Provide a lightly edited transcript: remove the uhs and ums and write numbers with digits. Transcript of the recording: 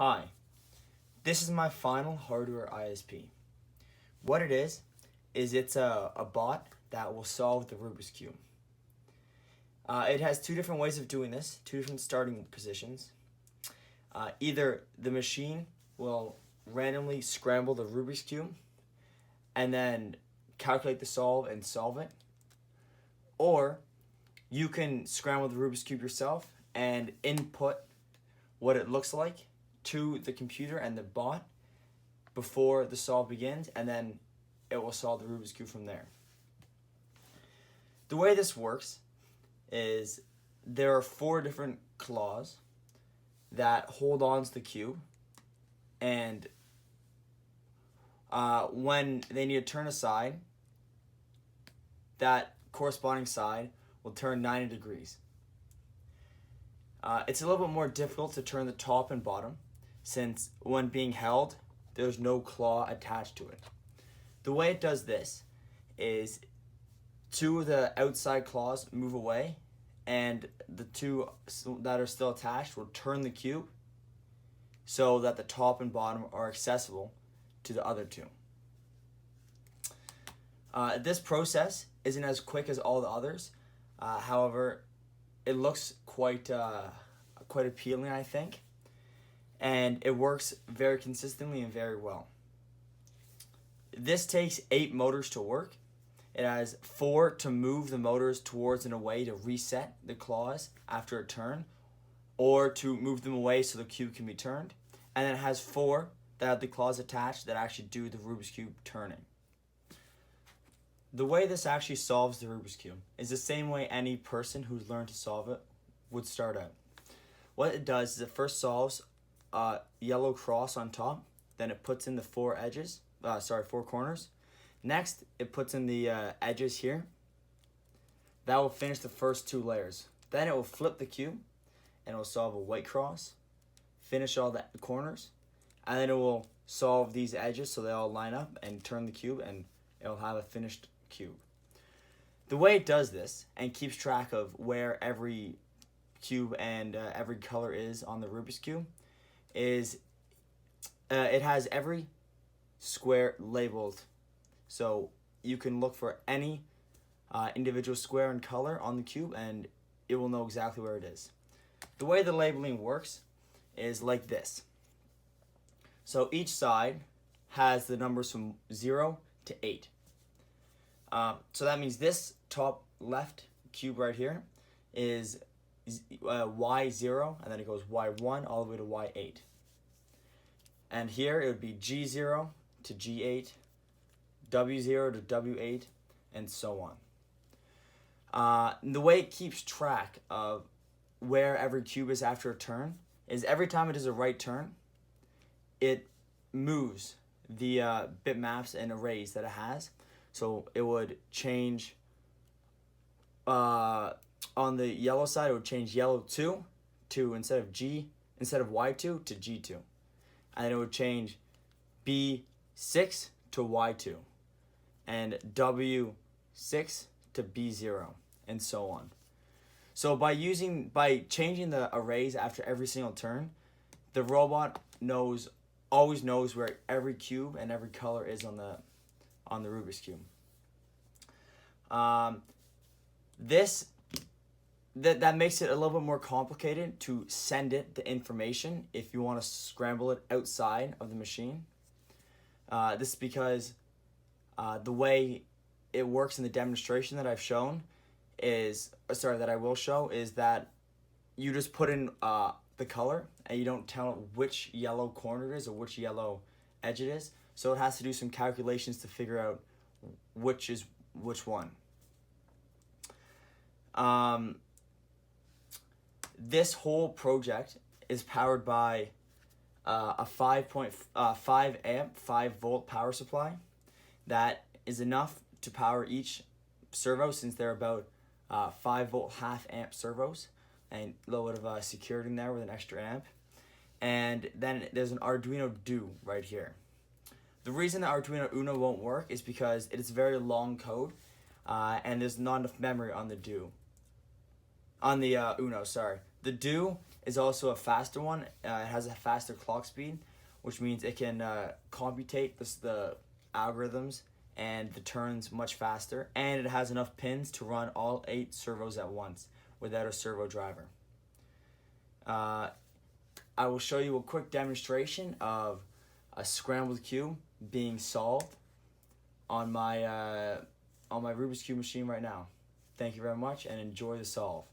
Hi, this is my final hardware ISP. What it is it's a bot that will solve the Rubik's Cube. It has two different ways of doing this, two different starting positions. Either the machine will randomly scramble the Rubik's Cube and then calculate the solve and solve it, or you can scramble the Rubik's Cube yourself and input what it looks like to the computer and the bot before the solve begins, and then it will solve the Rubik's Cube from there. The way this works is there are 4 different claws that hold on to the cube, and when they need to turn aside, that corresponding side will turn 90 degrees. It's a little bit more difficult to turn the top and bottom, since when being held, there's no claw attached to it. The way it does this is 2 of the outside claws move away, and the 2 that are still attached will turn the cube so that the top and bottom are accessible to the other 2. This process isn't as quick as all the others. However, it looks quite appealing, I think, and it works very consistently and very well. This takes 8 motors to work. It has 4 to move the motors towards and away to reset the claws after a turn, or to move them away so the cube can be turned. And then it has 4 that have the claws attached that actually do the Rubik's Cube turning. The way this actually solves the Rubik's Cube is the same way any person who's learned to solve it would start out. What it does is it first solves a yellow cross on top, then it puts in the 4 corners. Next, it puts in the edges here. That will finish the first 2 layers. Then it will flip the cube, and it will solve a white cross, finish all the corners, and then it will solve these edges so they all line up and turn the cube, and it will have a finished cube. The way it does this and keeps track of where every cube and every color is on the Rubik's Cube is it has every square labeled, so you can look for any individual square and color on the cube and it will know exactly where it is. The way the labeling works is like this. So each side has the numbers from 0 to 8. So that means this top left cube right here is Y0, and then it goes Y1 all the way to Y8. And here it would be G0 to G8, W0 to W8, and so on. The way it keeps track of where every cube is after a turn is every time it does a right turn, it moves the bitmaps and arrays that it has. So it would change, on the yellow side, it would change yellow 2 to, instead of Y2 to G2. And then it would change B6 to Y2, and W6 to B0, and so on. So by changing the arrays after every single turn, the robot always knows where every cube and every color is on the Rubik's Cube. That makes it a little bit more complicated to send it the information if you want to scramble it outside of the machine. This is because the way it works in the demonstration that I've shown that I will show is that you just put in the color and you don't tell it which yellow corner it is or which yellow edge it is. So it has to do some calculations to figure out which is which one. This whole project is powered by a 5 amp, 5 volt power supply that is enough to power each servo, since they're about 5 volt half amp servos, and a little bit of security in there with an extra amp. And then there's an Arduino Do right here. The reason the Arduino Uno won't work is because it is very long code, and there's not enough memory on the Uno. The Do is also a faster one. It has a faster clock speed, which means it can computate the algorithms and the turns much faster, and it has enough pins to run all 8 servos at once without a servo driver. I will show you a quick demonstration of a scrambled cube being solved on my Rubik's Cube machine right now. Thank you very much and enjoy the solve.